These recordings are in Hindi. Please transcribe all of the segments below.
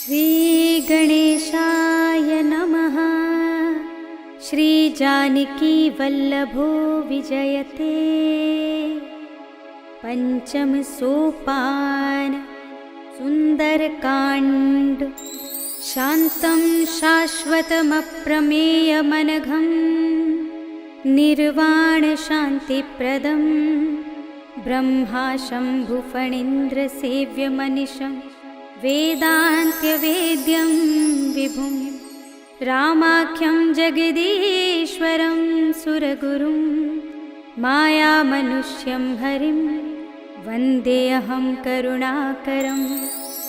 श्री गणेशाय नमः। श्री जानकी वल्लभो विजयते। पंचम सोपान सुंदरकांड। शांतं शाश्वतमप्रमेयमनघं निर्वाण शांतिप्रदं ब्रह्मा शंभुफणीन्द्र सेव्यमनिशं वेदान्त्यवेद्यं विभुं रामाख्यं जगदीश्वरं सुरगुरुं मायामनुष्यं हरिं वन्देऽहं करुणाकरं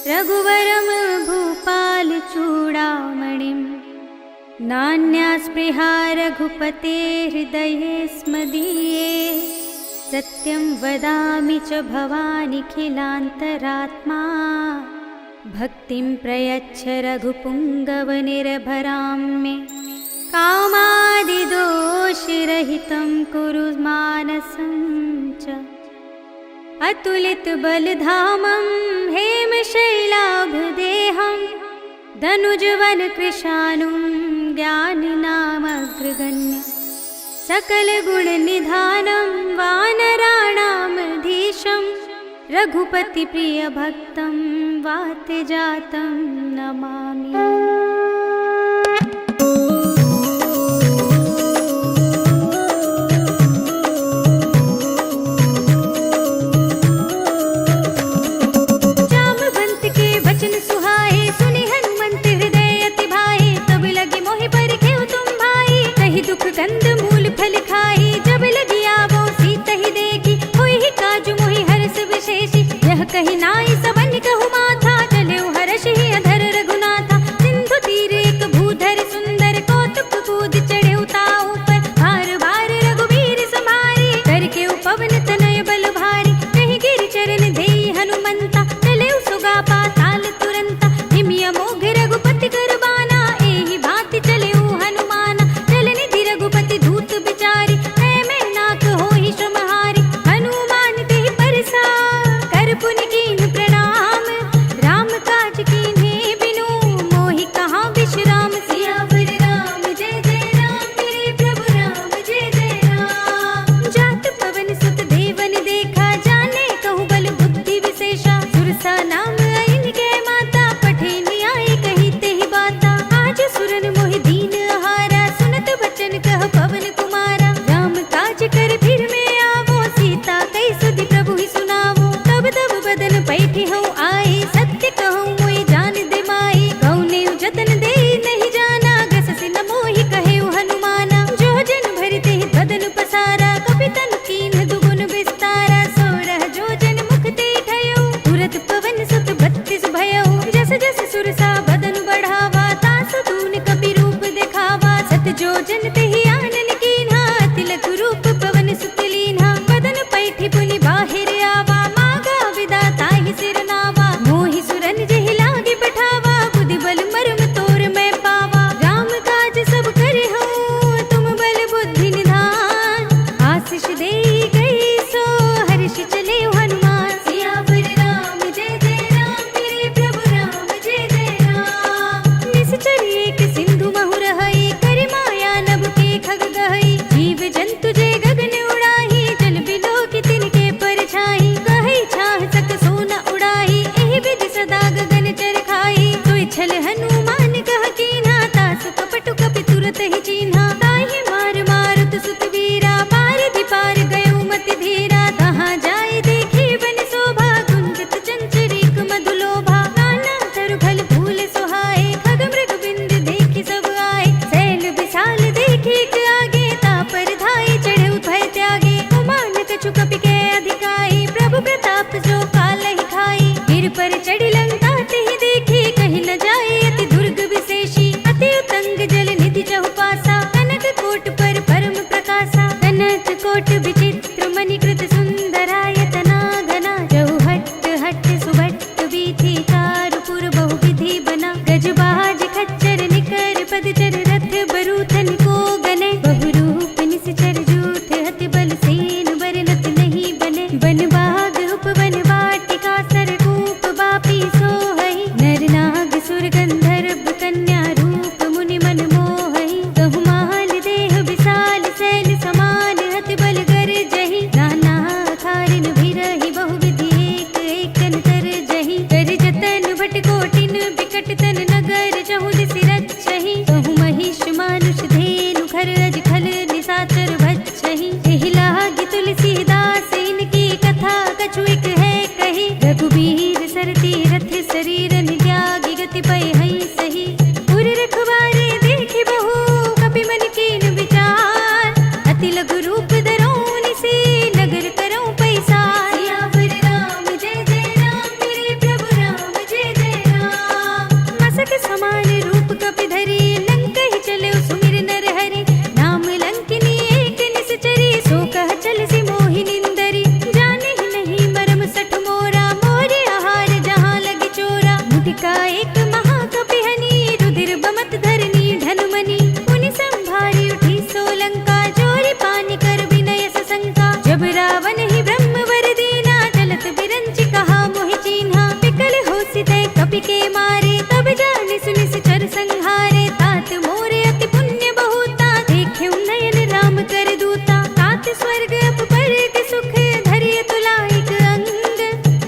रघुवरं भूपालचूडामणिं। नान्यास्पृहा रघुपते हृदये स्मदीये सत्यं वदामि च भवानिखिलान्तरात्मा। भक्तिं प्रयच्छ रघुपुङ्गवनिर्भरां मे कामादिदोषरहितं कुरु मानसं च। अतुलितबलधामं हेमशैलाभदेहं धनुजवनकृशानुं ज्ञानिनामग्रगण्यं सकलगुणनिधानं वानराणामधीशं रघुपतिप्रियभक्तं वातजातं नमामि। जामवंत के वचन सुहाए सुनि हनुमंत हृदय अति भाए। तब लगी मोहि परिखेउ तुम भाई कहि दुख गंध मूल फल खाई। जब लगी आवो सीता ही देखी होई ही काजु मोहि हर्ष विशेषी। यह कहि नाई सबन कहु माथा चले हर्ष ही अधर रघुनाथा। सिंधु एक महाकपिहनी, रुधिर बमत धरनी ढनुमनी, पुनि संभारी उठी सोलंका, जोरी पानी कर विनय सशंका। जब रावण ही ब्रह्म वर दीना, चलत बिरंची कहा मोहि चीन्हा, विकल होसि तै कपि के मारे, तब जानि सुनि चर संहारे। तात मोरे अति पुण्य बहुता, देखेउ नयन राम कर दूता, तात स्वर्ग अपर के सुख, धरिय तुलाइक अंग।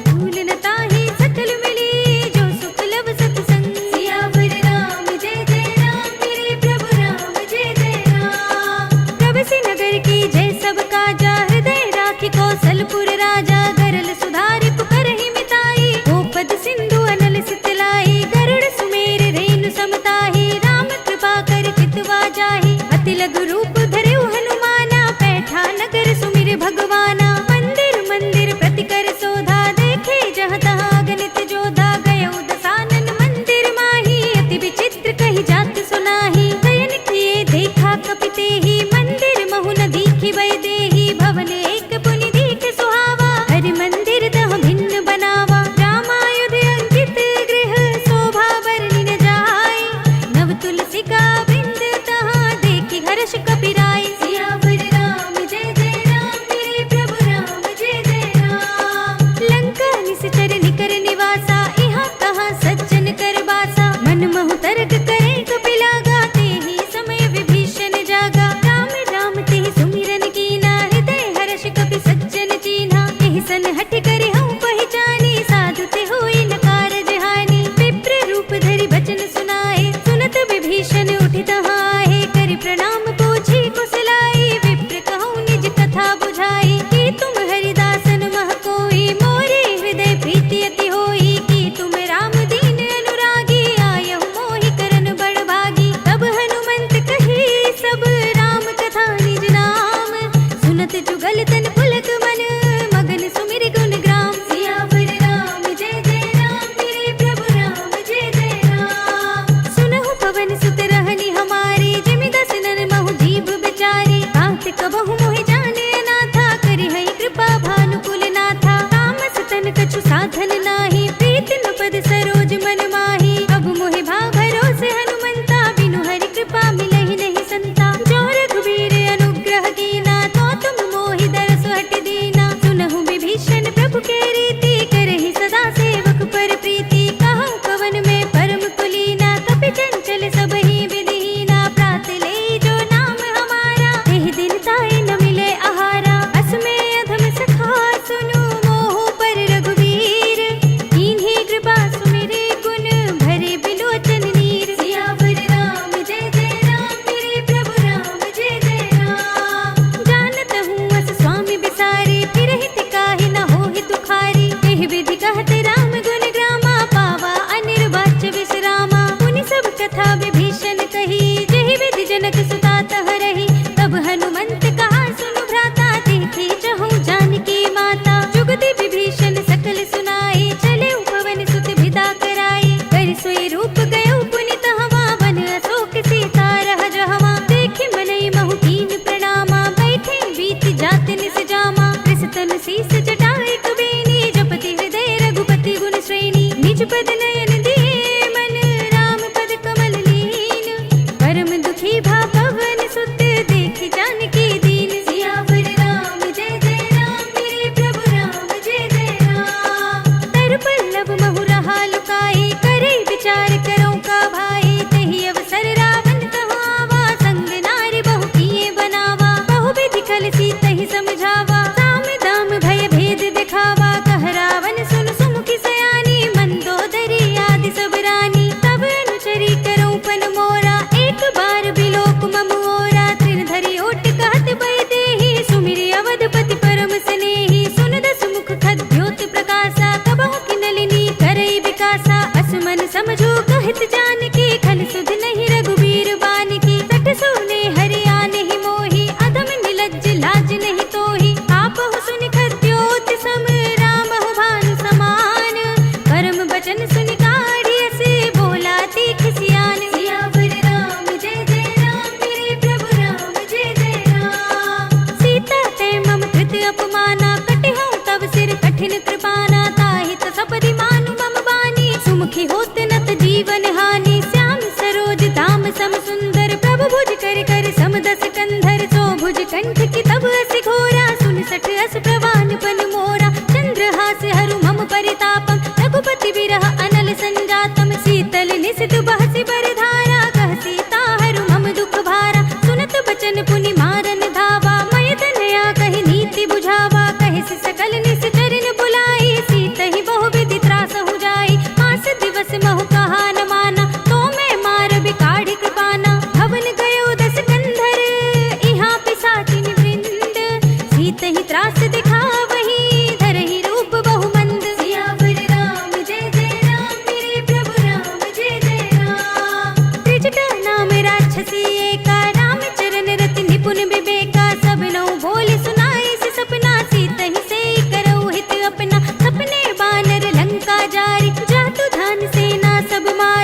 भूल न ताहि सकल मिली, जो सुख लब सतसंग। सियावर राम जय जय राम, मेरे प्रभु राम जय जय राम। प्रभसि नगर की जय सब काजा, हृदय राखि कौशलपुर राजा। गरल सुधारि पुकारहि मिताई, गोपद सिंधु अनल सितलाई। गरुड़ सुमेर रेणु समताहि, राम कृपा कर चितवा जाहि। अति लघु रूप धरेउ हनुमाना, पैठा नगर सुमिर भगवाना। मंदिर मंदिर प्रति कर शोधा, देखे जहाँ तहाँ अगणित जोधा। गयउ दसानन मंदिर माही, अति विचित्र कहि जात सुनाही। शयन किए देखा कपि तेहि, मंदिर महु न दीखि बै देहि। भवन एक पुनि दीख सुहावा, हरि मंदिर तहाँ भिन्न बनावा। रामायुध अंकित गृह, शोभा वर्णि न जाय। नव तुलसी का वृंद, तहाँ देखि हर्ष कपि राय। सियावर राम जय जय राम, मेरे प्रभु राम जय जय राम। लंका निश्चर निकर निवासा, इहाँ कहाँ सज्जन कर बासा। मन महु तर्क करे कपि लागा, तेहि समय विभीषण जागा। राम राम तेहि सुमिरन कीना, हृदय हर्ष कपि सज्जन चीन्हा। एहि सन हठि करे हऊँ पहिचानी, साधु ते होई न कारज हानि। विप्र रूप धरि बचन सुनाए, सुनत विभीषण उठि तहाँ आहे। करि प्रणाम पूछी कुशलाई, विप्र कहूँ निज कथा बुझाई। कि तुम हरिदासन मह कोई, मोरे हृदय प्रीति अति होई। कि तुम राम दीन अनुरागी, आयहु मोहि करन बड़ भागी। तब हनुमंत कही सब, राम कथा निज नाम। सुनत जुगल तन पुलक मन, मगन सुमिर गुण ग्राम। सियावर राम जय जय राम, मेरे प्रभु राम जय जय राम। सुनहु पवन सुत रहनि हमारे, जिमि दसनन महु जीव बिचारे। तात कबहु मोहि जाने अनाथा, करि हई कृपा भानुकुल नाथा। तामस तन कछु साधन नाही, प्रीति न पद सरोज मन माही। अब मोहि भाव भरोसे हनुमंता, बिनु हरि कृपा मिलहि नहीं संता। जो रघुबीर अनुग्रह कीना, तो तुम मोहि दरस हटि दीना। सुनहु विभीषण प्रभु के रीति, करहि सदा सेवक पर प्रीति। कहूँ कवन में परम कुलीना, कपि चंचल सबहि विधिहीना। प्रात ले जो नाम हमारा, एहि दिन ताहि न मिले आहारा। अस में अधम सखा सुनु, मोह पर रघुवीर। कीन्ही कृपा सुमिरे गुण, भरे बिलोचन नीर। सियावर राम जय जय राम, मेरे प्रभु राम जय जय राम। जानत हूँ अस स्वामी बिसारी, फिरहि तिकाहि न होहि दुखारी। एहि विधि कहते राम गुण ग्रामा, पावा अनिर्वाच्य विश्रामा। पुनि सब कथा विभीषण कही, जेहि विधि जनक सुता तह रही। तब हनुमंत कहा सुनु भ्राता, देखे चहु जानकी माता। जुगति विभीषण सकल सुनाई, चले पवन सुत विदा कराई। कर सोई रूप गयो पुनि तहवा, वन अशोक सीता रह जहवा। देखि मनई महु कीन प्रणामा, बैठे बीति जात निस जामा। कृषतन शीस जटाई कुबेनी, जपति हृदय रघुपति गुण श्रेणी। निज पद नयन दिए मन, राम पद कमल लीन। परम दुखी भा पवन सुत, देखि जानकी दीन। सियावर राम जय जय राम, मेरे प्रभु राम जय जय राम। तर पल्लव महु रहा लुकाई, करे विचार करो का भाई। तहि अवसर रावण तहाँ आवा, संग नारी बहु किए बनावा। बहु विधि कल सीतहि समझावा, साम दाम भय भेद दिखावा। कह रावण सुन सुमुखी सयानी, मंदोदरी आदि सब रानी। तब अनुचरी करो पन मोरा, एक बार बिलोक मम ओरा। तृण धरि ओट कहत बै देहि, सुमिरि अवधपति परम स्नेही। सुन दस मुख खद्योत प्रकाशा, कबहु किनलिनी करई विकासा। असमन समझो कहत जानकी, खल सुध नहीं रघुबीर बानकी। सठ सोने हरि आनेहि मोहि, अधम निलज्ज लाज नहीं तोहि। आपहु सुनि खद्योत सम, रामहु भानु समान। परम बचन सुनि काढ़ी अस, बोला तीख सियान। सियावर राम जय जय राम, मेरे प्रभु राम जय जय राम। सीता ते मम कृत अपमाना, कटिहउँ तब सिर कठिन कृपाना। ताहि त सपदि मानु मम बानी, सुमुखी होत न जीवन हानि श्याम सरोज धाम सम सुंदर प्रभु भुज कर कर समदस कंधर सो भुज कंठ की तब अस घोरा सुन सठ अस प्रवान पन मोरा चंद्रहास हरु मम परितापम रघुपति विरह अनल संजातम शीतल निशित बहसि बरधारा कह सीता हरु मम दुख भारा सुनत बचन पुनि मारन धावा मय तनया कहि नीति बुझावा कहि सि सकल निस चरण बुलाई सीत ही बहु विधि त्रास हो जाई मास दिवस महु कहा न माना तो मैं मार बिकाढ़ कृपाना भवन गयो दस कंधर इहाँ पिसाचिन वृंद सीत ही त्रास दिखावही धरहि रूप बहु मंद सियावर राम जय जय राम मेरे प्रभु राम जय जय राम त्रिजटा नाम राक्षसी एका राम चरण रति निपुण विवेका सब नौ बोल सुनाई से सपना सीत ही से करऊ हित अपना सपने बानर लंका जारी जातु धान सेना सब मार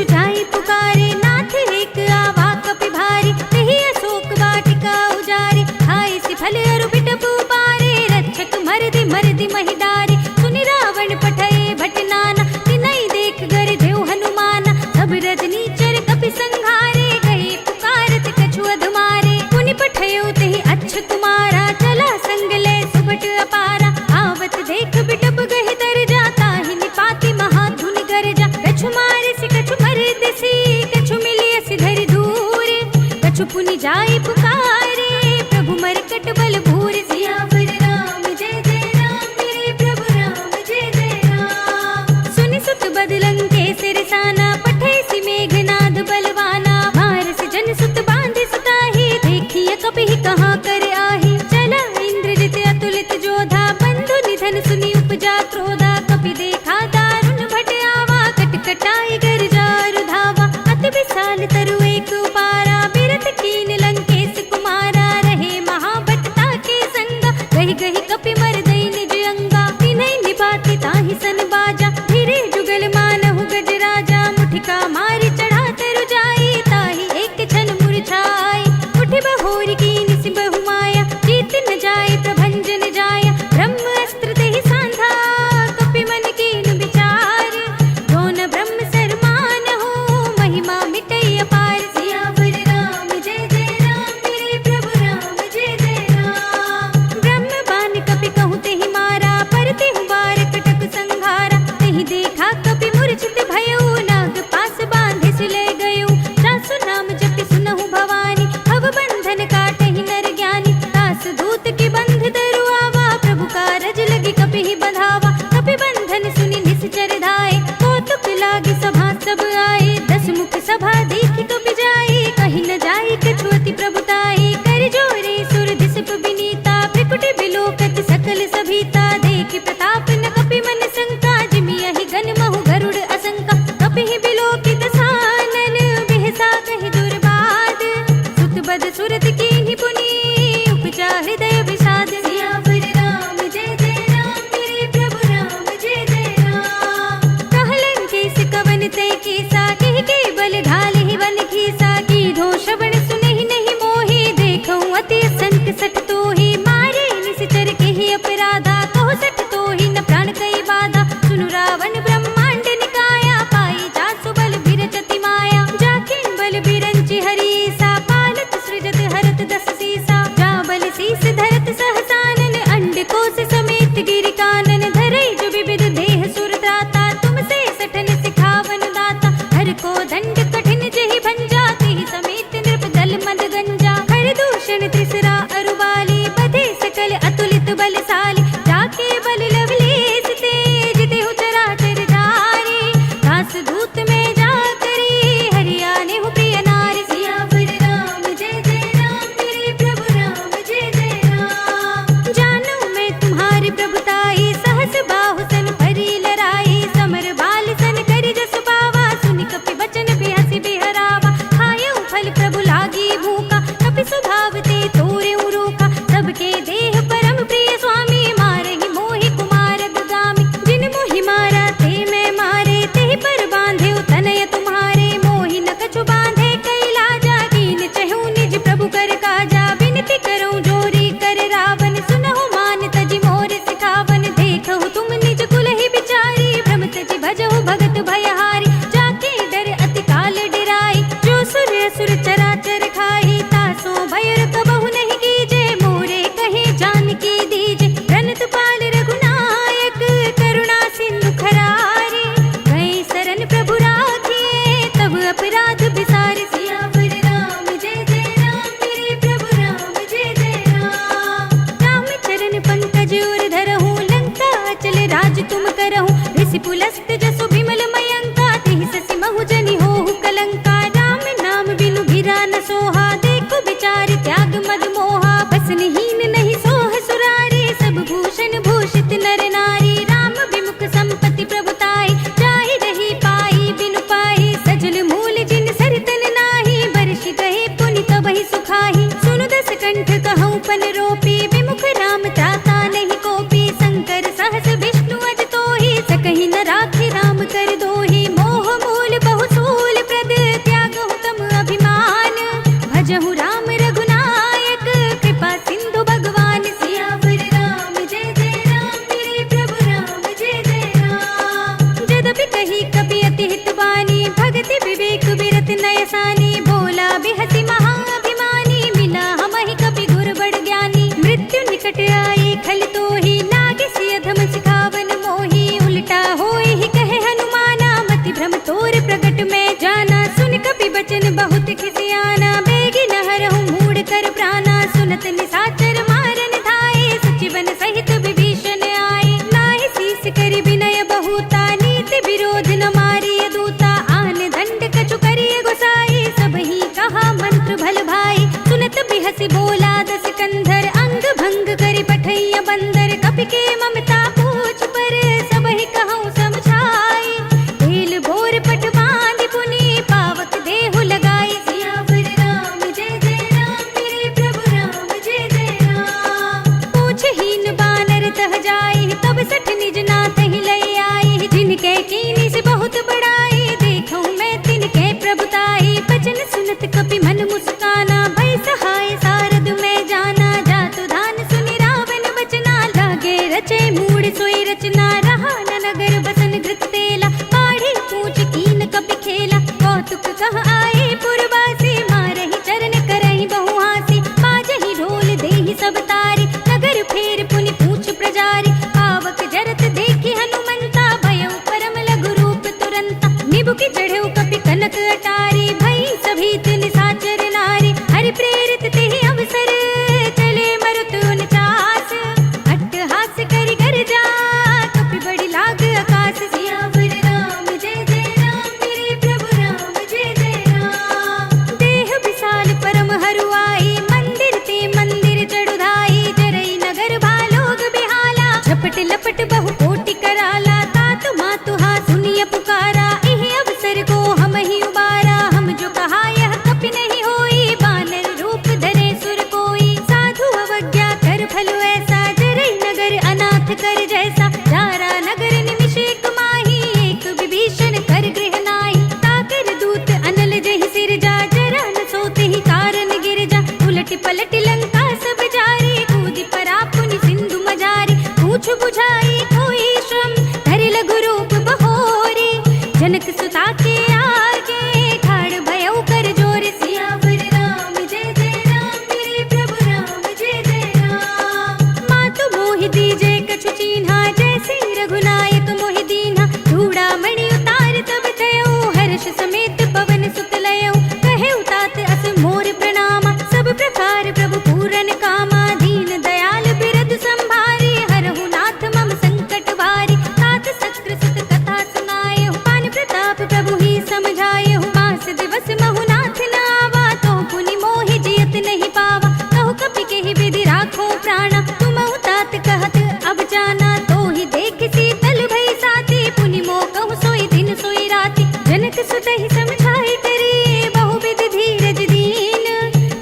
कछु जाई पुकारे, नाथ एक आवा कपि भारी, तेहि अशोक वाटिका उजारे, खाए सि फल अरु बिटप उपारे, रक्षक मरदि मरदि महिदारे, सुनि रावण पठए भट नाना, तिनहि देख गर देव हनुमाना, सब रजनीचर कपि संघारे, कहे पुकारत कछु अधमारे, पुनि पठयो तेहि अच्छ कुमारा, चला संग ले सुबट अपारा, आवत देख बिटप गहि तर जाता, ही निपाति महाधुनि गरजा, कछु मारे सि कछु मरदि सी, कछु मिलिय सि धरि दूर, कछु पुनि जाई पुकारे, प्रभु मरकट बल भूरि, सियावर राम जय जय राम, मेरे प्रभु राम जय जय राम। सुनि सुत बदलंग के सिरसाना, पठै सि मेघनाद बलवाना, मारस जन सुत बांधि सुताही, देखिए कपिहि कहाँ कर आही, चला इंद्रजित अतुलित जोधा, बंधु निधन सुनि उपजा क्रोधा, कपि देखा दारुण भट आवा, कटकटाई गर्जा रुधावा, अति विशाल तरु एक उपारा, बिरथ कीन लंकेश कुमारा, रहे महाभटता के संगा, गहि गहि कपि मरदई निज अंगा, तिन्हि निपाति ताहि सन बाजा, धीरे जुगल मानहु गज राजा, मुठिका मारि चढ़ा तरु जाई, ताहि एक क्षण मुरझाई, उठि बहोरी कीनि सि बहु माया, जीत न जाय प्रभंजन जाया, ब्रह्म अस्त्र तेहि सांधा, कपि मन कीन विचार, दोन ब्रह्म सरमान हो, महिमा मिटई अपार, सियावर राम जय जय राम, मेरे प्रभु राम जय जय राम। ब्रह्म बान कपि कहूँ तेहि मारा, पर तेहु बार कटक संघारा, तेहि देखा कपि मूर्छित भयउ, नाग पास बांधि सि लय गयउ, जासु नाम जपि सुनहु भवानी, भव बंधन काटहि नर ज्ञानी, दास दूत की बंध धरु आवा, प्रभु कारज लगी कपिहि बंधावा, कपि बंधन सुनि निश्चर धाये, कौतुक लागी सभा सब आए, दस मुख सभा देखि कपि जाए, कहि न जाए कछु अति प्रभुताई, कर जोरे सुर दिसप विनीता, भ्रिकुटि बिलोकत सकल सभीता, देखि प्रताप न कपि मन शंका, जिमियहि गन महु गरुड़ असंका, कपिहि बिलोकि दसानन, बिहसा कहि दुर्बाद, सुत बद सुरत कीन्हि पुनि, उपजा हृदय विषाद, सियावर राम जय जय राम, मेरे प्रभु राम जय जय राम। कहलन केस कवन तै केसा, कहि के बल ढालहि वन खीसा, कीधो श्रवण सुनहि नहीं मोहि, देखऊँ अति संत सठ तोहि, मारे निश्चर केहि अपराधा, कहो सठ तोहि न प्राण कई बाधा, सुनु रावण ब्रह्मांड निकाया, पाई जासु बल बिरचति माया, जाकिन बल बिरंचि हरीसा, पालत सृजत हरत दस सीसा, जा बल शीस धरत सहसानन, अंड कोश समेत गिरि कानन, धरई जो विविध देह सुर त्राता, तुम से सठन सिखावन दाता, हर को दंड कठिन जहि भंजा, तेहि समेत नृप दल मद गंजा, हर दूषण त्रिसरा अरुवाली, बधे सकल अतुलित बलशाली, जाके बल लवलेस तेज, तेहु चराचर जारी, दास दूत में जा करी, हरियाने हु प्रिय नारी, सियावर राम जय जय राम, मेरे प्रभु राम जय जय राम। जानू मैं तुम्हारी प्रभुताई, सहस बाहु सन परी लराई, समर बाल सन करि जसु पावा, सुनि कपि बचन बिहसि बिहरावा, खायउ फल प्रभु लागी भूखा, कपि स्वभाव ते तोरेउ रूखा, सबके देह परम प्रिय स्वामी, मारहि मोहि कुमार बहुत खिसियाना, बेगी नहरहु मूड कर प्राणा, सुनत निशाचर मारन धाये, सचिवन सहित विभीषण आए, नाहि शीस करि विनय बहुता, नीति विरोध न मारिय दूता, आन दंड कछु करिय गोसाई, सबहि कहा मंत्र भल भाई, सुनत बिहसि बोला दस कंधर, अंग भंग करि पठैया बंदर, कपि के ममता पूछ पर, सबहि कहूँ समझाई, ढील भोर पट बांधि पुनि, पावक देहु लगाई, सियावर राम जय जय राम, मेरे प्रभु राम जय जय राम। पूछहीन बानर तह जाई, तब सठ निज नाथ ही लय आई, जिनके कीनी से बहुत बड़ाई, देखूं मैं तिनके प्रभुताई, बचन सुनत कपि मन मुस्काना, भय सहाय सारद में जाना, जातु धान सुनि रावण बचना, लागे रचे मूड सोई रचना, रहा न नगर बसन घृत तेला, पाढ़ी पूछ कीन कपि खेला, कौतुक कह आए पुरवासी, मारहि चरण करहि बहु हासी, बाजहि ढोल देहि सब तारी, नगर फेर पुनि पूछ प्रजारी, पावक जरत देखि हनुमंता, भयउ परम लघु रूप तुरंता, निबुकि चढ़ेउ कपि कनक अटारी, भई सभीत निशाचर नारी, हरि प्रेरित तेहि अवसर, चले मरुत उनचास, अट्टहास करि गर्जा, कपि बड़ी लाग आकाश, सियावर राम जय जय राम, मेरे प्रभु राम जय जय राम। देह विशाल परम हरुआई, मंदिर ते मंदिर चढ़ुधाई, जरई नगर भालोग बिहाला, झपट लपट बहु कोटि कराला, तात मातु हा सुनिय पुकारा, इहि अवसर को हम ही उबारा, हम जो कहा यह कपि नहीं होई, बानर रूप धरे सुर कोई, साधु अवज्ञा कर फल ऐसा, जरई नगर अनाथ कर जैसा, जारा नगर निमिष एक माही, एक विभीषण कर गृह नाहि, ताकर दूत अनल जहि सिर जा, जरा न सोते ही कारण गिर जा, उलट पलट लंका सब जारी, कूदि परा पुनि सिंधु मजारी, पूछ बुझाई कोई श्रम, धरि लघु रूप बहोरी, जनक सुता के आगे, ठाड़ भयउ कर जोर, सियावर राम जय जय राम, मेरे प्रभु राम जय जय राम। मातु मोहि दीजे कछु चीन्हा, जैसे रघुनायक मोहि दीन्हा, चूड़ामणि उतार तब थयउ, हर्ष समेत पवन सुत लयउ, कहेउ तात अस मोर प्रणामा, सब प्रकार प्रभु पूरन कामा, दीन दयाल बिरधु संभारी, हरहु नाथ मम संकट भारी, तात सत्र सुत कथा सुनाएहु, पान प्रताप प्रभु ही समझाएहु, मास दिवस महु नाथ न आवा, तो पुनि मोहि जियत नहीं पावा, कहु कपि केहि विधि राखो प्राणा, तुमहु तात कहत अब जाना, तो ही देख शीतल भई साथी, पुनि मो कहु सोई दिन सोई राति, जनक सुत ही समझाई करी, बहु विधि धीरज दीन,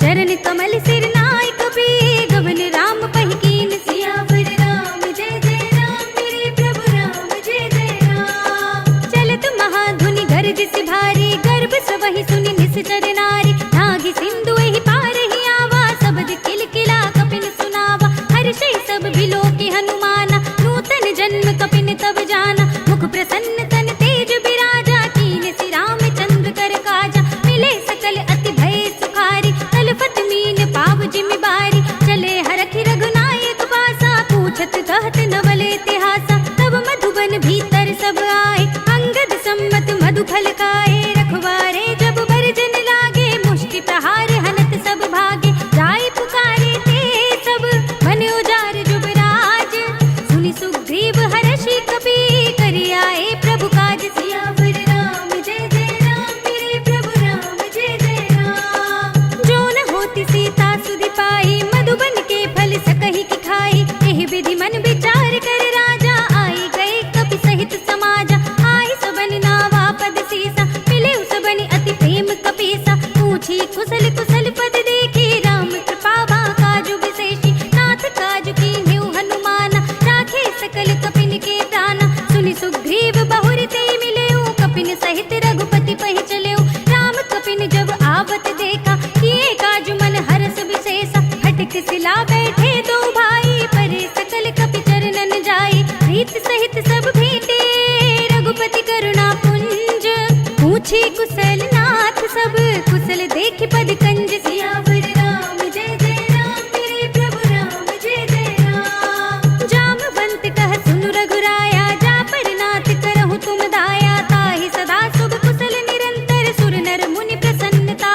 चरण कमल सिर नाय कपि, गवन राम पहि कीन, सियावर राम जय जय राम, मेरे प्रभु राम जय जय राम। चलत महाधुनि गर्जिसि भारी, गर्भ सबहि सुनि निश्चर नारी, नागी सिंधु एहि पार ही आवा, सबद किलकिला कपिन सुनावा, हर्षै सब बिलोकि हनुमाना, नूतन जन्म कपिन तब जाना, मुख प्रसन्न तन तेज बिराजा, कीन सि रामचंद्र कर काजा, मिले सकल अति भय सुखारी, तलफत मीन पाव जिमि बारी, चले हरखि रघुनायक पासा, पूछत कहत नवल इतिहासा, तब मधुबन भीतर सब आए, अंगद सम्मत मधु फल खाए, रखवारे जब बरजन लागे, मुष्टि प्रहार हनत सब भागे, जाय पुकारे ते सब, मन उजार जुबराज, सुनि सुग्रीव हर्षि कपि, करि आए प्रभु काज, सियावर राम जय जय राम, मेरे प्रभु राम जय जय राम। जो न होती सीता सुधि पाई, मधुबन के फल सकहि की खाई, एहि विधि मन विचार कर राजा, आई गए कपि सहित समाजा, आई सबन नावा पद सीसा, मिले सबनि अति प्रेम कपीसा, पूछी कुशल कुशल पद देखी, राम कृपा बा काजु विशेषी, नाथ काजु कीन्हेउ हनुमाना, राखे सकल कपिन के प्राणा, सुनि सुग्रीव बहुर ते मिलेउ, कपिन सहित रघुपति पहि चलेउ, राम कपिन जब आवत देखा, किए काजु मन हरस विशेषा, हटक सिला बैठे दो भाई, परे सकल कपि चरणन जाई, प्रीत सहित सब भेंटे, रघुपति करुणा पुंज, पूछी कुशल नाथ सब, कुशल देखि पद कंज, सियावर राम जय जय राम, मेरे प्रभु राम जय जय राम। जामवंत कह सुनु रघुराया, जा पर नाथ करहु तुम दाया, ताहि सदा शुभ कुशल निरंतर, सुर नर मुनि प्रसन्नता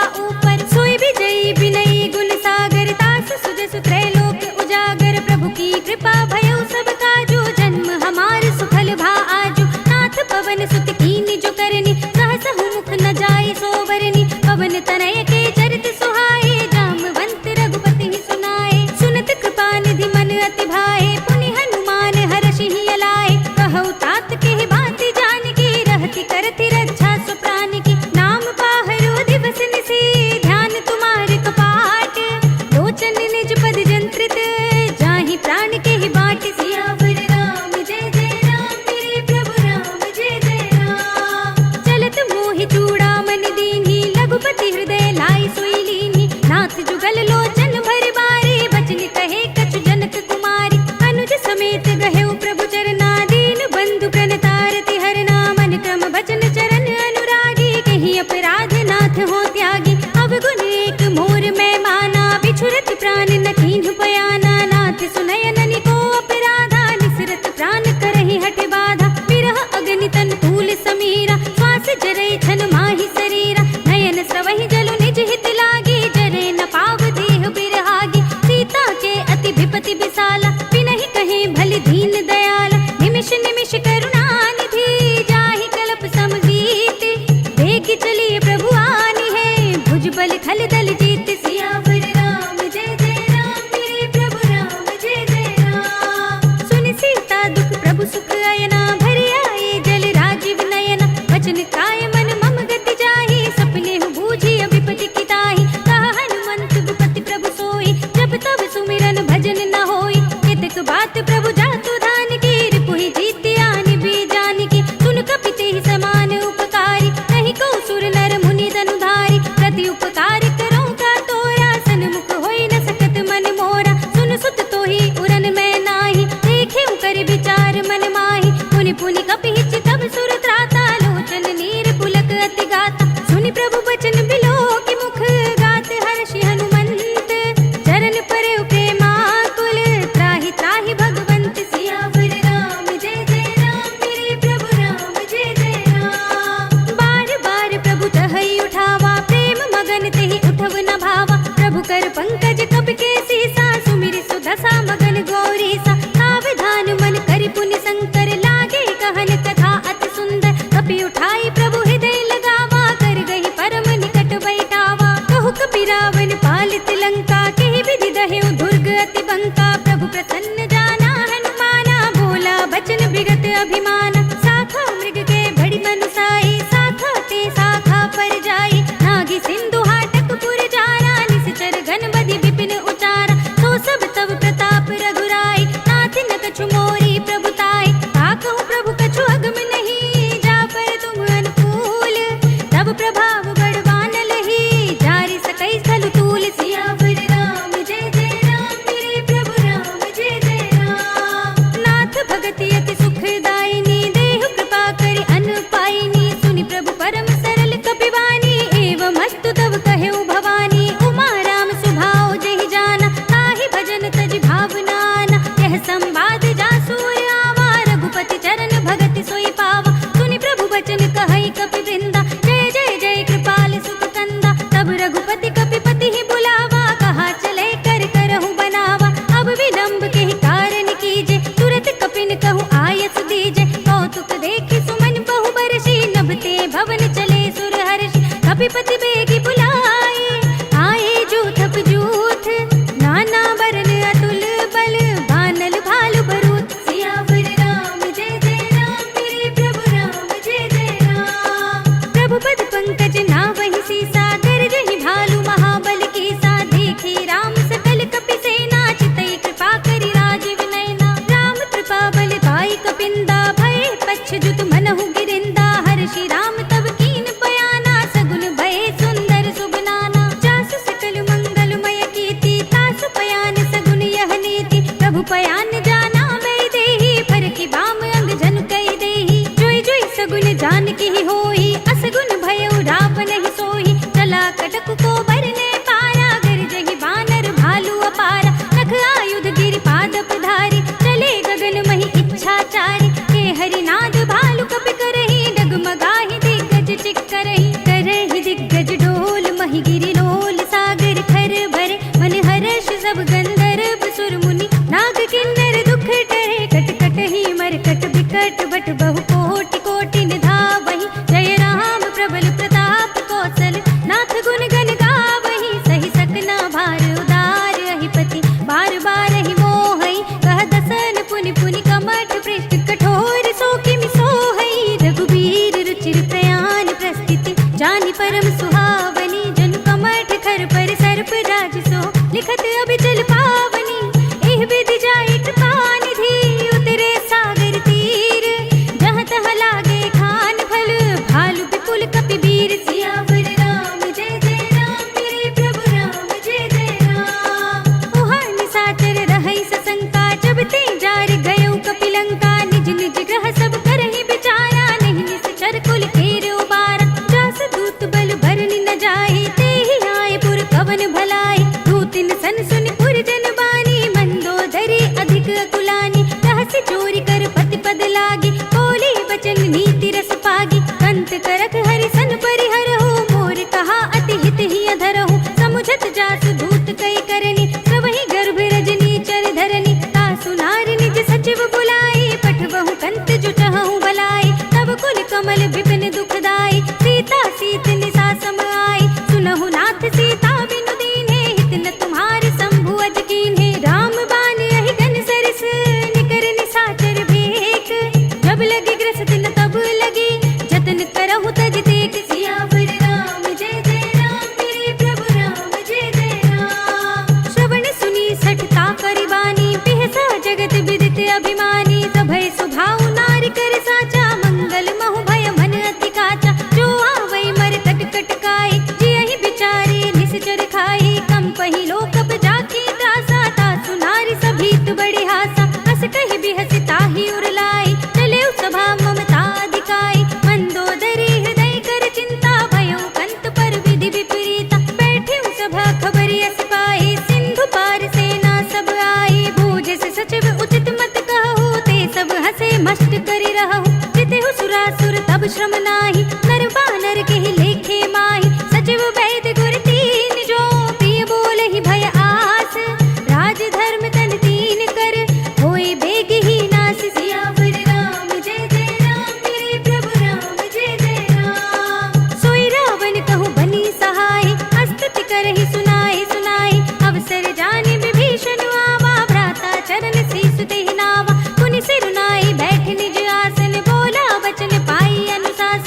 तब प्रभाव बड़वान लही जारी सकई स्थल तूल सियावर राम जय जय राम मेरे प्रभु राम जय जय राम। नाथ भगति अति सुखदायिनी देहु कृपा करि अन पाइनी सुनि प्रभु परम सरल कपिवानी एवं अस्तु तब कहु भवानी उमा राम सुभाव जहि जाना ताहि भजन तज भावनाना यह संवाद जासूर आवा रघुपति चरण भगति सोई पावा सुनि प्रभु वचन कहई कपि वृंदा जय जय जय कृपाल सुख कंदा तब रघुपति कपिपति ही बुलावा कहा चले कर करहु बनावा अब विलंब के कारण कीजे तुरत कपिन कहु आयस दीजे कौतुक देखि सुमन बहु बरसी नभते भवन चले सुर हर्षि कपिपति बेगी बुलाए आए जूथप जूथ नाना बरन अतुल बल बानल भालु भरूत सियावर राम जय जय राम मेरे प्रभु राम जय जय राम। प्रभु पद पंकज नावहि सीसा गरजहि भालु महाबल की सा देखी राम सकल कपि सेना चितई कृपा करि राजीव नयना राम कृपा बल पाई कपिंदा भय पच्छ जुत मनहु गिरिंदा हर्षि राम तब कीन पयाना सगुन भय सुंदर सुबनाना जासु सकल मंगलमय कीर्ति तासु पयान सगुन यह नीति प्रभु पयान जाना मैं देही फर की बाम अंग जन कई देही जोई जोई सगुन जान की होई असगुन भयउ राप नहीं सोही चला कटक को बरने पारा गरजहि बानर भालु अपारा नख आयुध गिरि पाद पधारी चले गगन मही इच्छाचारी के हरिनाद भालु कपि करहि डगमगाहि दिग्गज चिक्करहि करहि दिग्गज डोल मही गिरि लोल सागर खर भरे मन हर्ष सब गंधर्व सुर मुनि नाग किन्नर दुख टरे कट कट ही मरकट बिकट बट बहु कोटि कोटि निधावहि जय राम प्रबल प्रताप कौशल नाथ गुण गण गावहि सही सकना भार उदार अहिपति बार बार ही मोहई कह दसन पुनि पुनि कमठ पृष्ठ कठोर सो किमि सोहई रघुबीर रुचिर प्रयाण प्रस्थिति जानि परम सुहावनी जनु कमठ खर पर सर्प राज सो लिखत अभिचल पावनी एह विधि जाई कृपा निधि उतरे सागर तीर जहाँ तहाँ लागे खान फल भालु विपुल कपि वीर सियावर राम जय जय राम मेरे प्रभु राम जय जय राम। उहाँ निशाचर रहै सशंका जब ते जार गयो कपिलंका निज निज ग्रह सब करहि विचारा नहीं निश्चर कुल केर उबारा जास दूत बल भरनि न जाहि तेहि आए पुर कवन भलाई दूतिन सन सुनि पुर जन बानी मंदोदरी अधिक अकुलानी रहस्य चोरी कर पति पद लागी बोली वचन नीति रस पागी कंत करक हरि सन परिहर हो मोर कहा अति हित ही अधर हो समुझत जासु दूत कई करनी सबहि गर्भ रजनी चर धरनी तासु नारी निज सचिव बुलाई पठबहु कंत जो चहु भलाई तब कुल कमल विपिन दुखदाई सीता सीत निसा सम आई सुनहु नाथ सीता बिनु दीन्हे हित न तुम्हार शंभु अज कीन्हे राम बान अहि घन सरस निकर निसाचर भेक जब लगी ग्रस्त न तब लगी जतन करहु तज देख सियावर राम जय जय राम मेरे प्रभु राम जय जय राम। श्रवण सुनी सठता करिबानी बिहसा जगत विदित अभिमानी सभय सुभाव नारी कर साचा मंगल महु भय मन अति काचा जो आवै मर कट कटकाई जियहि बिचारी निश्चर खाई कम पही लोकप जाकी त्रासा तासु नारी सभीत बड़ी हासा हस कहि बिहसि ताहि उरलाई चले सभा ममता अधिकाई मंदोदरी हृदय कर चिंता भयो कंत पर विधि विपरीता बैठे सभा खबरि अस पाई सिंधु पार सेना सब आई बूझ से सचिव उचित मत कहु ते सब हसे मस्त करि रहु जितेहु सुरासुर तब श्रम नाही नर बानर के ही लेखे माही सचिव वैद्य गुर तीन जो प्रिय बोलहि भय आस राज धर्म तन तीन कर होय बेग ही नास सियावर राम जय जय राम मेरे प्रभु राम जय जय राम। सोई रावण कहु बनी सहाय अस्तुति करहि सुनाई सुनाई अवसर जानि विभीषण आवा भ्राता चरण शीस देहि नावा पुनि सिर नाई बैठ निज आसन बोला वचन पाई अनुशासन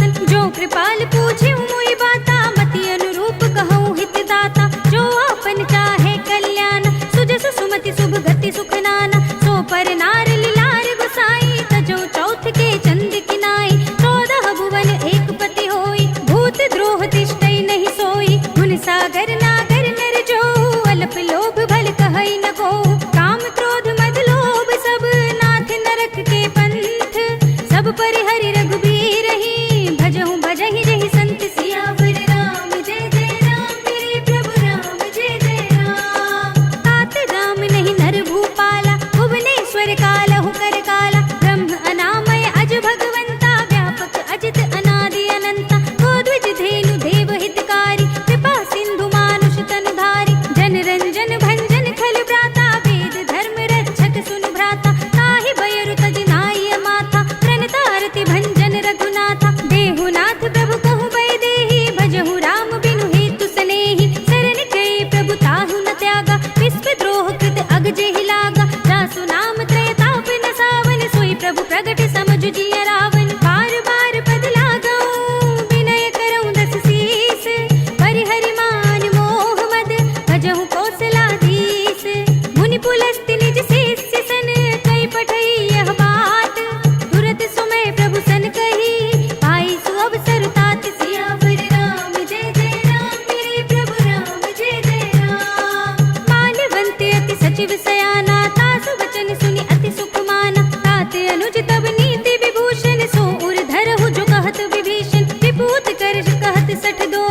सठ दो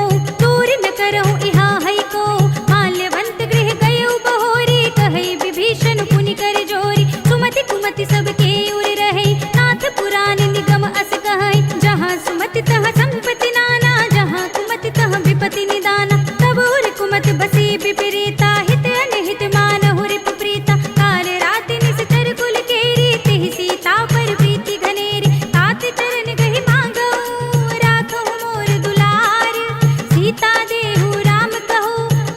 दूर न करहु इहा है को माल्यवंत गृह गयो बहोरी कहे विभीषण पुनि कर जोरी सुमति कुमति सबके उर रहे नाथ पुराण निगम अस कहे जहाँ सुमति तहाँ संपत्ति नाना जहाँ कुमति तहाँ विपत्ति निदाना तब उर कुमति बसी विपरीता हित अनहित मानहु रिप प्रीता काल राति निस्तर कुल केरी तिहि सीता पर प्रीति घनेरी तात चरण गहि मांगो राखो मोर दुलार सीता देहु राम कहो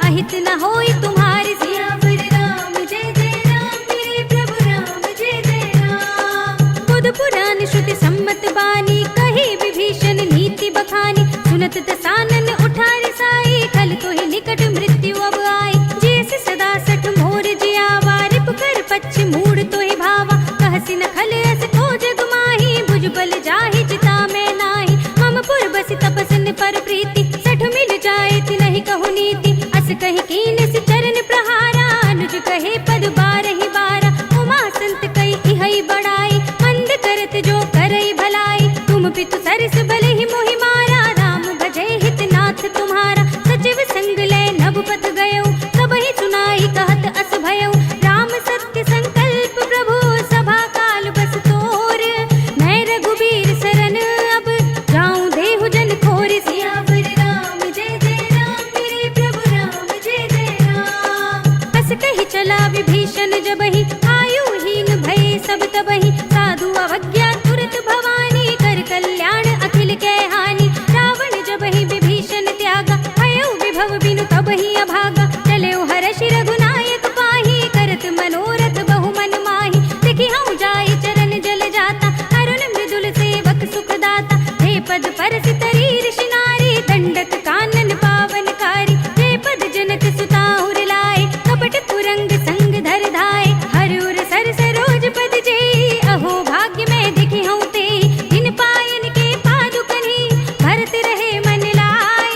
अहित न होई तुम्हारी सियावर राम जय जय राम मेरे प्रभु राम जय जय राम बुध पुराण श्रुति सम्मत बानी कही विभीषण नीति बखानी सुनत दसानन उठारी साई कल तो ही निकट मृत्यु अब आई जैसे सदा सठ मोर जियावा रिप कर पच्छ मूड तो ही भावा कहसी न खल अस को जग माही भुज बल जाहि चिता में नाही मम पुर बसि तपसन पर प्रीति सठ मिल जाए ति नहीं कहु नीति अस कहि कीन से चरण प्रहारा अनुज कहे पद बारहि बारा उमा संत कई इहै बड़ाई मंद करत जो करई भलाई तुम पितु सरस भले ही मोहि मारा राम भजै हित नाथ तुम्हारा सचिव संग ले नभ पथ गयो सब ही सुनाई कहत अस भयो राम सत्य संकल्प प्रभु सभा काल बस तोर मैं रघुबीर शरण अब जाऊं देहु जन खोर सियावर राम जय जय राम मेरे प्रभु राम जय जय राम अस कही चला विभीषण जबहि आयुहीन भय सब तबहि साधु अवज्ञा तुरत भवानी कर कल्याण अखिल के हानि रावण जबहि विभीषण त्यागा भयो विभव बिनु तबहि अभागा चले हर्षि रघुनायक पाही करत मनोरथ बहु मन माही देखि हूँ जाई चरण जल जाता अरुण मृदुल सेवक सुख दाता हे पद पर सितरी ऋषि नारी दंडक कानन पावनकारी हे पद जनक सुता उर लाए कपट कुरंग संग धर धाय हर उर सर सरोज पद जेई अहो भाग्य में देखि हूँ ते इन पायन के पादुकनि भरत रहे मन लाए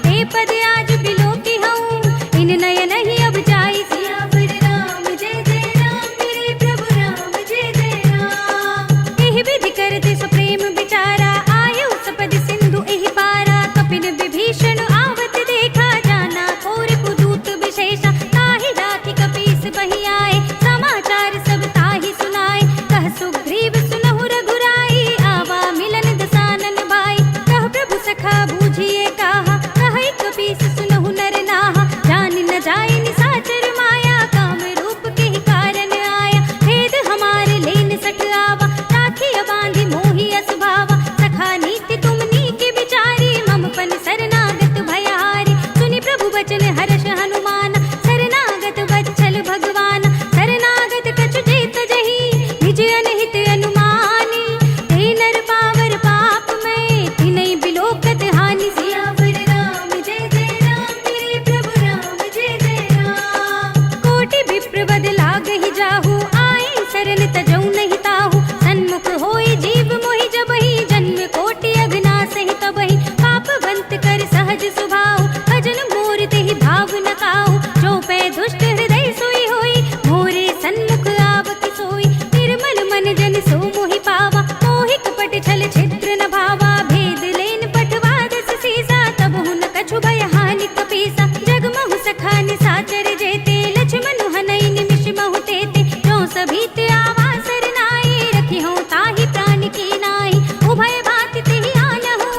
हे पद आज बिलो की हूँ इन नयन ही अब जाई सियावर राम जय जय राम मेरे प्रभु राम जय जय राम एहि विधि करते सुप्रेम विचारा आयु सपद सिंधु एहि पारा कपिन विभीषण आवत देखा जाना और पुदूत विशेषा ताहि राति कपीस बहि आए समाचार सब ताहि सुनाए कह सुग्रीव सुनहु रघुराई आवा मिलन दसानन भाई कह प्रभु सखा बूझिए कहा कहि कपीस सुनहु नर नाहा जान न जाए निसाचर माया काम रूप के ही कारण आया भेद हमारे लेन सठ आवा राखिया बांधि मोहि असभावा सखा नीति तुम नीके विचारी मम पन शरणागत भयहारी सुनि प्रभु वचन हर्ष हनुमान शरणागत वत्सल भगवान शरणागत कछु जेत जही निज अनहित अनुमानी ते नर पावर पाप में तिनै बिलोकत हानि सियावर राम जय जय राम मेरे प्रभु राम जय जय राम कोटि विप्र बद लागहि जाहु आए शरण तजौ नहीं ताहु सन्मुख होई जीव मोहि जबहि जन्म कोटि अगना सहि तबहि पापवंत कर सहज सुभाव भजन मोर तेहि भाव न काहु जो पै दुष्ट हृदय सोई होई मोरे सन्मुख आवति सोई निर्मल मन जन सो मोहि पावा मोहि कपट छल छिद्र न भावा भेद लेन पठवा दस सीसा तब हुन कछु भय हानि कपीसा जगमहु सखा निसाचर जेते लक्ष्मण हनई निमिष महु तेते जो सभीत आवा सरनाई रखी हूँ ताहि प्राण की नाई उभय भांति तिहि आनहु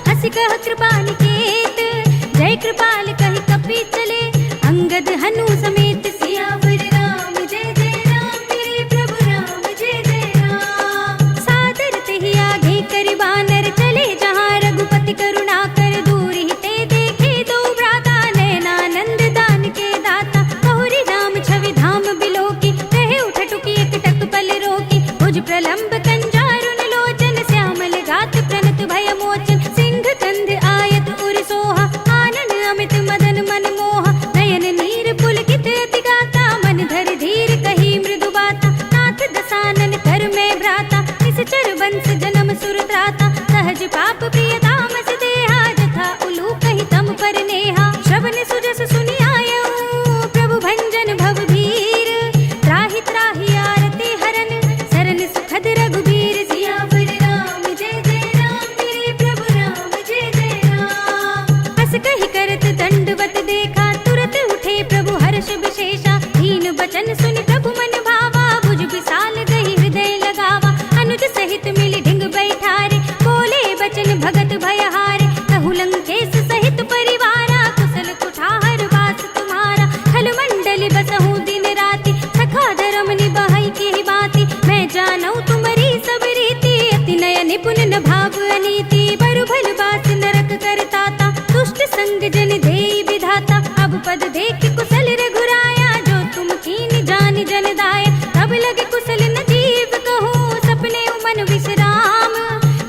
हंसि कह कृपा निकेत जय कृपाल कहि कपि चले अंगद हनु समेत सियावर राम जय जय राम मेरे प्रभु राम जय जय राम सादर तेहि आगे करि बानर चले जहाँ रघुपति करुणा कर दूर ही ते देखे दो भ्राता नयनानंद दान के दाता बहुरी राम छवि धाम बिलो की रहे उठ टुकी एक टक पल रोकी भुज प्रलंब कंजारुन लोचन श्यामल गात प्रणत भय मोचन सिंह कंध आयत उर सोहा आनन अमित मदन मन मोहा नयन नीर पुलकित भयहारे, कहु लंकेश सहित परिवारा, कुशल कुठार वास तुम्हारा। खल मंडली बसहु दिन राति, सखा धर्म निभाई के बाती। मैं जानऊ तुम्हारी सब रीति, अति नय निपुण न भाव अनीति। बरु भल बास नरक करताता, दुष्ट संग जन देई विधाता। अब पद देख कुशल रघुराया, जो तुम कीन जानि जन दाया। तब लगे कुशल न जीव कहूँ, सपने मन विश्राम।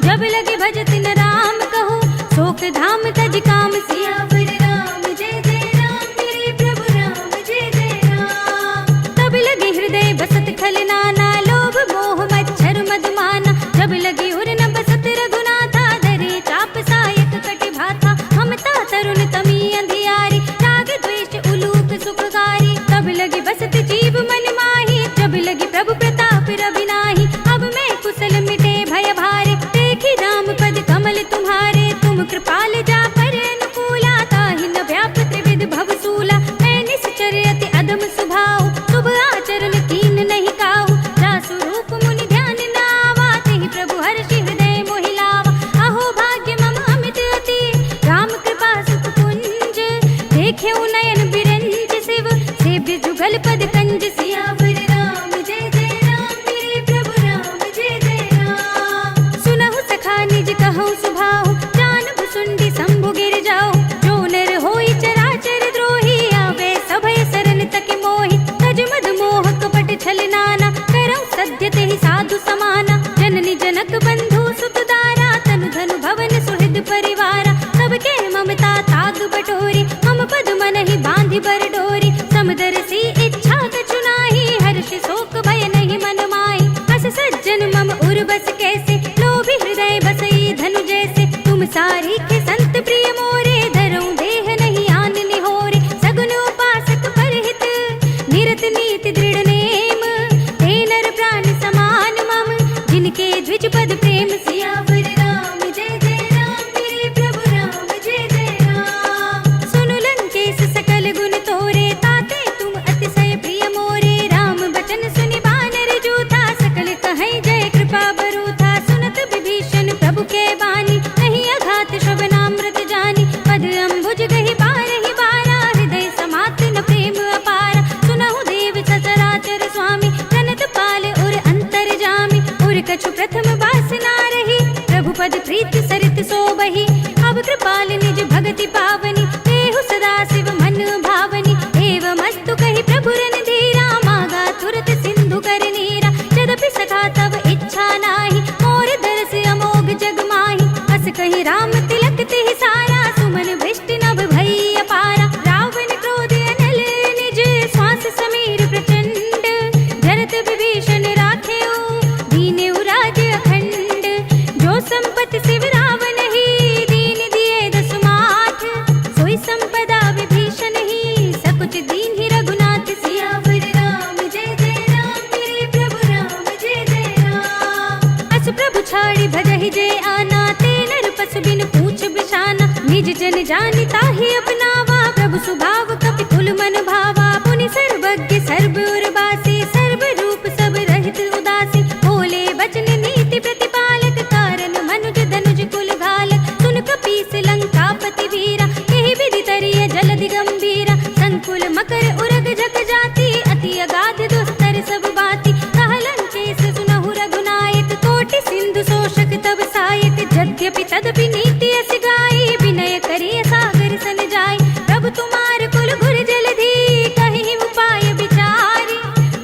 जब लगे भजत न राम कहूँ, शोक धाम तज काम। सियावर राम जय जय राम, मेरे प्रभु राम जय जय राम। तब लगे हृदय बसत खल नाना, लोभ मोह मच्छर मदमाना। जब लगे उर न बसत रघुनाथा, धरे चाप सायक कटि भाथा। ममता तरुण तमी अंधियारी, राग द्वेष उलूक सुखकारी। तब लगे बसत जीव मन माही, जब लगे प्रभु प्रताप रवि नाही। अब मैं कुशल मिटे भय भारे, देखी राम पद कमल तुम्हारे। तुम कृपाल जा पर अनुकूला, ताहि न व्याप त्रिविध भवसूला। मैं निश्चर अति अधम स्वभाव, शुभ आचरण कीन नहीं काहू। जासु रूप मुनि ध्यान न आवा, तेहि प्रभु हर्षि हृदय मोहि लावा। अहो भाग्य मम अमित अति, राम कृपा सुख कुंज। देखेउ नयन बिरंज शिव, सेव्य जुगल पद कंज। सियावर राम जय जय राम, मेरे प्रभु राम जय जय राम। सुनहु सखा निज कहूँ सुभाहु, जानहु सुंडी शंभु गिर जाओ। जो नर होई चराचर द्रोही, आवे सभय सरन तक मोहि। तज मद मोह कपट छल नाना, करऊ सद्य तेहि साधु समाना। जननी जनक बंधु सुत दारा, तनु धनु भवन सुहृद परिवारा। सबके ममता ताग बटोरी, मम पद मन ही बांधि बर डोरी। समदर्शी इच्छा कछु नाही, हर्ष शोक भय नहीं मन माही। अस सज्जन मम उर बस कैसे, लोभी हृदय बसई धनु जैसे। तुम सारी के संत प्रिय मोरे, धरऊं देह नहीं आन निहोरे। सगुन उपासक परहित, निरत नीति दृढ़ नेम। ते नर प्राण समान मम, जिनके द्विज पद प्रेम। सियावर राम जय जय राम, मेरे प्रभु राम जय जय राम। सुनु लंकेश सकल गुण तोरे, ताते तुम अतिशय प्रिय मोरे। राम बचन सुनि बानर जूथा, सकल कहै जय कृपा बरूथा। सुनत विभीषण प्रभु के बानी, नहीं अघात श्रवणामृत जानी। पद अम्बुज गहि बारहि बारा, हृदय समात न प्रेम अपारा। सुनहु देव सचराचर स्वामी, जनत पाल उर अंतर जामी। उर कछु प्रथम वासना रही, प्रभु पद प्रीत सरित सोबहि। अब कृपाल निज भगति पावनी, देहु सदा शिव मन भावनी। एवमस्तु कहि प्रभु रणधीरा, मागा तुरत सिंधु कर नीरा। यद्यपि सखा तब इच्छा नाही, मोर दरस अमोघ जग माही। अस कहि राम तिलक तिहि सारा, सुमन भ्रष्ट नभ भई अपारा। रावण क्रोध अनल निज, श्वास समीर प्रचंड। जरत विभीषण राखेउ, दीनेउ राज अखंड। जो संपत्ति शिव रावण ही, दीन दिए दसु माठ। सोई संपदा विभीषण ही, सकुच दीन ही रघुनाथ। सियावर राम जय जय राम, मेरे प्रभु राम जय जय राम। अस प्रभु छाड़ी भजहि जय आना, ते नर पशु बिन पूछ बिछाना। निज जन जानि ताहि अपनावा, प्रभु सुभाव कपि कुल मन भावा। पुनि सर्वज्ञ सर्व उर्वासी, सर्व रूप सब रहित उदासी। बोले बचन नीति प्रतिपालक, कारण मनुज धनुज कुल घालक। सुन कपीस लंकापति वीरा, एहि विधि तरिय जलधि गंभीरा। संकुल मकर उरग जग जाति, अति अगाध दुस्तर सब बाती। कह लंकेश सुनहु रघुनायक, कोटि सिंधु शोषक तब सायक। यद्यपि तदपि नीति अस गाई, विनय करिय सागर सन जाई। प्रभु तुम्हार कुल गुर जलधि, कहि उपाय विचारी।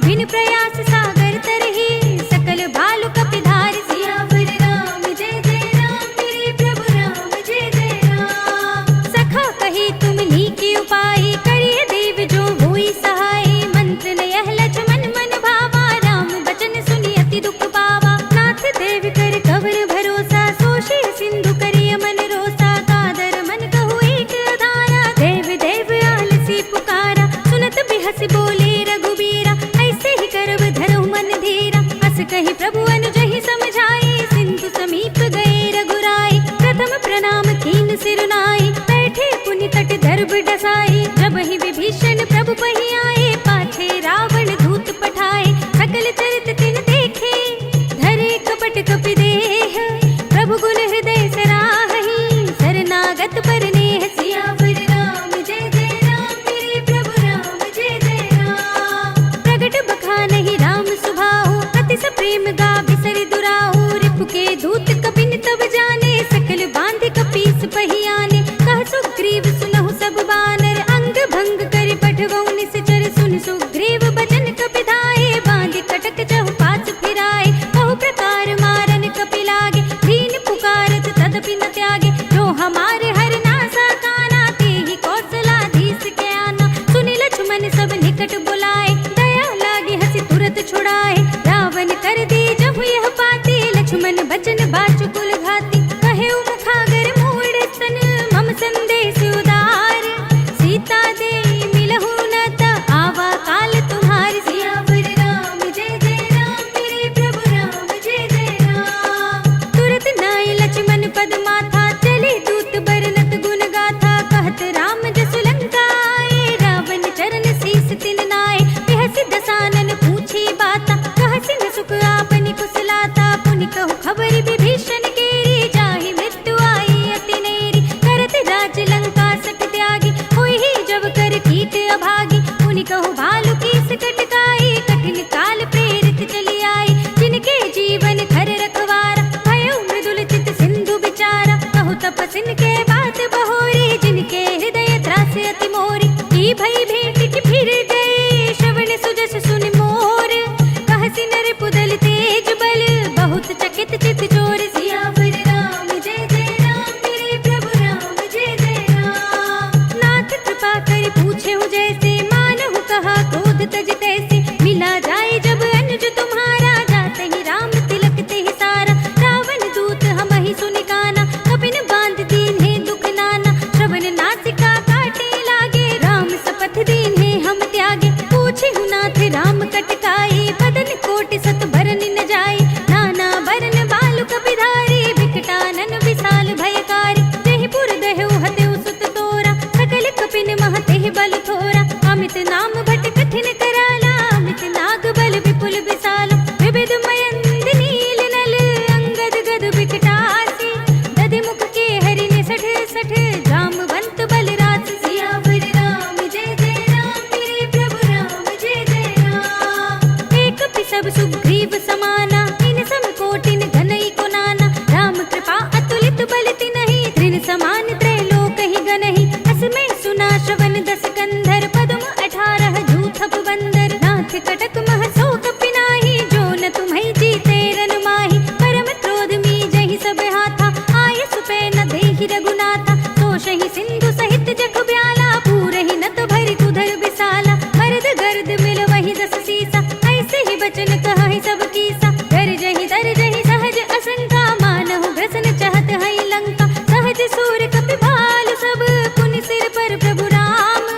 बिन प्रयास सागर तरहि, सकल भालु कपिधारी। सियावर राम जय जय राम, मेरे प्रभु राम जय जय राम। सखा कही तुम नीकी उपाय, करिय देव जो हुई सहाय। मंत्र न यह लक्ष्मण मन भावा, राम बचन सुनि अति दुख पावा। नाथ देव कर कवर भरोसा, सोषे सिंधु करिय मन रोसा। कादर मन तात पर नेह। सियावर राम जय जय राम, मेरे प्रभु राम जय जय राम। प्रगट बखानहि राम सुभाहु, अति स प्रेम गा बिसरि दुराहु। रिपु के दूत कपिन तब जाने, सकल बांधि कपीस पहियाने। कह सुग्रीव सुनहु सब बानर, अंग भंग करि पठवहु निश्चर। सुन सुग्रीव बचन कपि धाये, बांधि कटक चहुपाच फिराए। बहु प्रकार मारन कपि लागे, दीन पुकारत तदपि न त्यागे। जो हमारे हर नासा काना, तेहि कौशलाधीश के आना। सुनि लक्ष्मण सब निकट बुलाए, दया लागे हंसी तुरत छुड़ाए। रावण कर दी जहु यह पाती, लक्ष्मण बचन बाचु कुल घाती। कहे मुखागर मूढ़ स्तन, मम संदेश उदार। सीता दे मिलहु न त, आवा काल तुम्हारी। सियावर राम जय जय राम, मेरे प्रभु राम जय जय राम। तुरत नाय लक्ष्मण पद माथा, चले दूत बरनत गुण गाथा। कहत राम जसु लंका आए, रावण चरण शीस तिन नाय। बिहसि दसानन पूछी बाता, कहसि न सुख आपनि कुशलाता। पुनि कहु खबर विभीषण केरी, जाहि मृत्यु आई अति नेरी। करत राज लंका सठ त्यागी, होई ही जब कर कीट अभागी। पुनि कहु भालु कीस कटकाई, कठिन काल प्रेरित चली आई। जिनके जीवन खर रखवारा, भयो मृदुल चित सिंधु बिचारा। कहु तपसिन के बात बहोरी, जिनके हृदय त्रास अति मोरी। की भई भेंट की फिर गए, श्रवण सुजस सुन मोर। कहसि नर पुदल तेज बल, बहुत चकित चित चोर। सियावर राम जय जय राम, मेरे प्रभु राम जय जय राम। नाथ कृपा कर पूछे हूँ जैसे, मानहु कहा क्रोध तज तैसे। मिला जाए जब अनुज तुम्हारा, जाते ही राम तिलक ते ही सारा। रावण दूत हम ही सुनि काना, कपिन बांध दीन है दुख नाना। श्रवण नासिका काटे लागे, राम सपथ दीन है हम त्यागे। पूछे हूँ नाथ राम कटकाई, बदन कोटि सत भरन न जाए। नाना बरन बालु कपिधारी, विकटानन विशाल भयकारी। देहि पुर देहु हतेउ सुत तोरा, सकल कपिन मह तेहि बल थोरा। अमित नाम भट कठिन कराला, अमित नाग बल विपुल विशाला। विविध मयंद नील नल, अंगद गद विकटासी। दधि मुख के हरि निसठ सठ, जामवंत बलराज। सियावर राम जय जय राम, मेरे प्रभु राम जय जय राम। एक पि सब सुग्रीव समाना, इन सम कोटिन घनई को नाना। राम कृपा अतुलित बल तिनहि, तृण समान त्रैलोक ही गनहि। असमय सुना श्रवण दस कंधर, पद्म 18 जूथप बंदर। नाथ कटक मह सो कपि नाही, जो न तुम्है जीते रन माही। परम क्रोध मी जहि सब हाथा, आय सुपै न देहि रघुनाथा। तोषहि सिंधु सहित जग ब्याला, पूरहि न तो भरि कुधर बिसाला। मर्द गर्द मिल वही दस सीसा, ऐसे ही बचन कहहि सब कीसा। गरजहि दरजहि सहज असंका, मानहु ग्रसन चहत है लंका। सहज सूर कपि भालु सब, पुनि सिर पर प्रभु राम।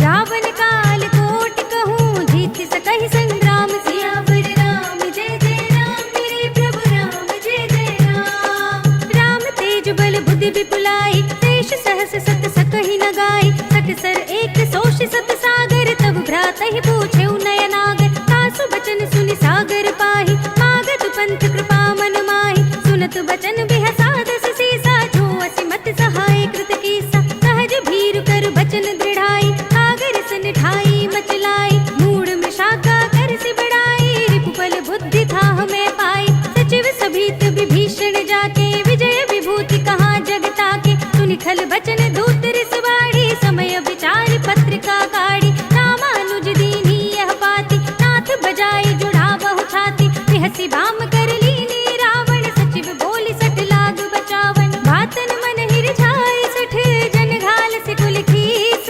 रावण काल कोटि कहूँ, जीत सकहि संग्राम। सियावर राम जय जय राम, मेरे प्रभु राम जय जय राम। राम तेज बल बुद्धि विपुलाई, शेष सहस सत सकहि न गाई। सकसर एक सोष सत सागर, तब भ्रातहि पूछेउ नयनागर। तासु बचन सुनि सागर पाहि, मागत पंथ कृपा मन माहि। सुनत बचन बिहसा दस सीसा, जो असिमत सहाय कृत कीसा। सहज भीरु कर बचन दृढ़ाई, सागर सन ठाई मचलाई। मूढ़ में शाखा कर से बढ़ाई, रिपुबल बुद्धि था हमें पाई। सचिव सभीत विभीषण जाके, विजय विभूति कहाँ जगता के। सुनि खल बचन दूत रिसवाड़ी, समय विचार पत्रिका काढ़ी। रामानुज दीनी यह पाती, नाथ बजाई जुड़ा बहु छाती। बिहसी बाम कर लीनी रावण, सचिव बोली सठ लाग बचावन। बातन मन हिर छाए सठ, जन घाल से कुल खीस।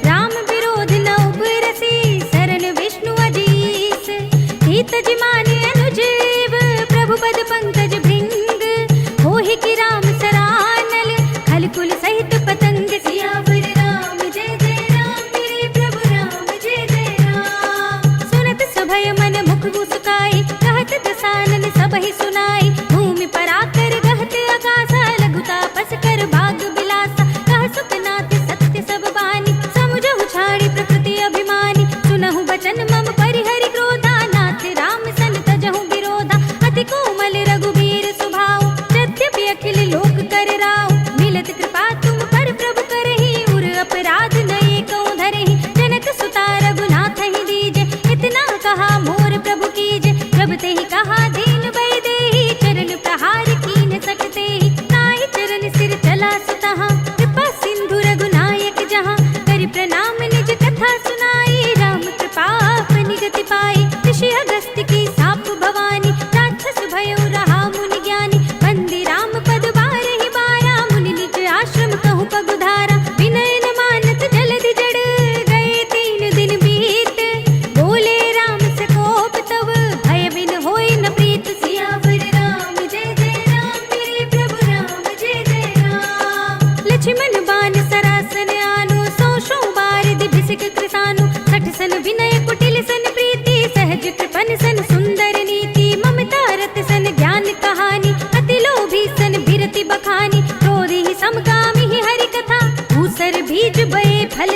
राम विरोध न उपरसी, शरण विष्णु अजीस। हित जिमाने अनुजीव, प्रभु पद पंकज भृंग। होहि की राम सरानल, खल कुल सहित पतंग। सियावर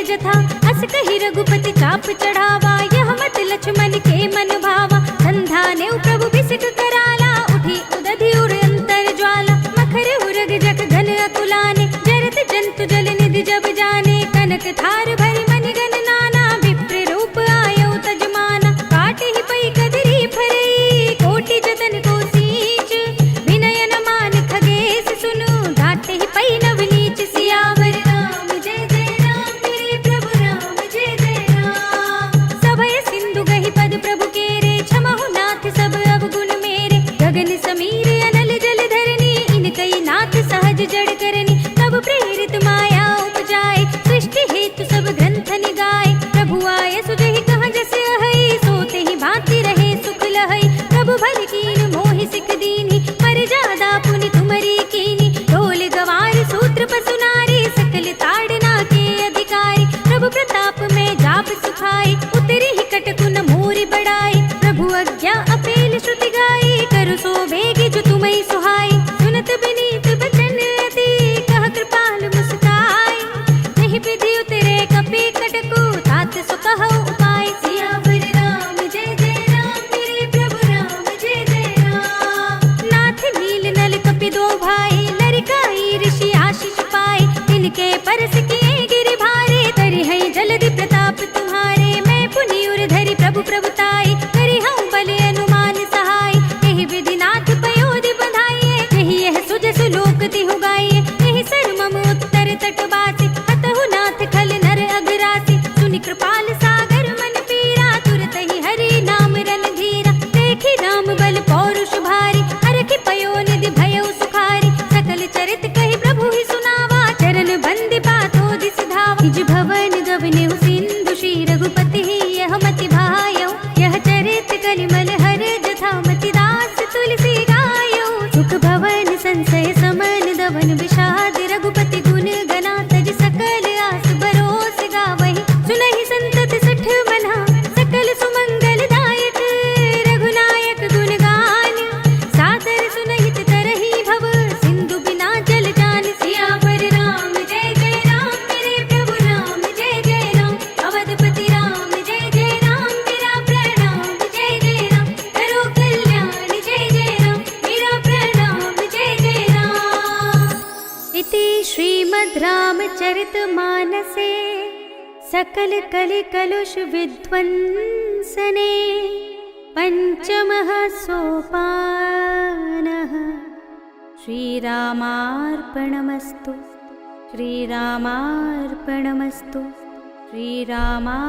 जथा। अस कही रघुपति चाप चढ़ावा, यह मत लक्ष्मण के मन भावा। संधा ने प्रभु बिसिक कराला, उठी उदधि उर अंतर ज्वाला। मखर उरग जग घन अतुलाने, जरत जंतु जल निधि जब जाने। कनक थार भरि मन गण नाना, विप्र रूप आयो तजमाना। काटे ही पई कदरी फरई, कोटि जतन को सींच। विनय न मान खगेश सुनु, घाटे ही पई नवनीच। सियावर राम जय जय राम, मेरे प्रभु राम जय जय राम। सभय सिंधु गहि पद प्रभु केरे, क्षमहु नाथ सब अवगुण मेरे। गगन समीर अनल जल धरनी, इनकई नाथ सहज जड़ करनी। तब प्रेरित माया उपजाए, सृष्टि हेतु सब ग्रंथ निगाए। प्रभु आय सुजहि कहाँ जस अहै, सोते ही भांति रहे सुख लहै। प्रभु भल कीन मोहि सिख दीनी, पर जादा पुनि तुमरी कीनी। ढोल गवार सूत्र पसु नारी, सकल ताड़ना के अधिकारी। प्रभु प्रताप में जाप सुखाई, उतरी ही कटकुन मोरि बढ़ाई। प्रभु आज्ञा अपेल श्रुति गाई, करु सो भेगी जो तुम्हें सुहाई। सुनत बिनीत बचन अति, कह कृपाल मुस्काई। नहीं विधि उतरे कपि कटकु, तात सो कहो उपाय। सियावर राम जय जय राम, मेरे प्रभु राम जय जय राम। नाथ नील नल कपि दो भाई, लरिकाई ऋषि आशीष पाए। तिनके परस किए गिरि भारे, करि है जलधि प्रताप तुम्हारे। मैं पुनि उर धरि प्रभु प्रभुताई, करि हूँ बल अनुमान सहाय। यही विधि नाथ पयोधि बधाइए, यही यह सुजसु लोक तिहु गाइए। यही सर मम उत्तर तटवासी, हतहु नाथ खल नर अघरासी। सुनि कृपाल सागर मन पीरा, तुरत ही हरि नाम रन धीरा। देखी राम बल पौरुष भारी, हरखि पयोनिधि भयउ सुखारी। सकल चरित कहि प्रभु ही सुनावा, चरण बंदि पाथो दिस धावा। निज भवन गवनेउ सिंधु, श्री रघुपति ही यह मति भायौ। यह चरित कलिमल हर जथा, मति दास तुलसी गायौ। सुख भवन संशय समन दवन, विषाद रघुपति गुण गना। तज सकल आस बरोस गावहि, सुनहि संतत सठ मना। सकल सुमंगल दायक, रघुनायक गुण गान। सादर सुनहित तरहि भव, सिंधु बिना जल जान। सियावर राम जय जय राम, मेरे प्रभु राम जय जय राम। अवधपति राम जय जय राम, मेरा प्रणाम जय जय राम। करो कल्याण जय जय राम, मेरा प्रणाम जय जय राम। इति श्रीमद् रामचरितमानसे सकल कलि कलुष विध्वंसने पंचमः सोपानः। श्रीरामार्पणमस्तु, श्रीरामार्पणमस्तु, श्रीरामार्पणमस्तु।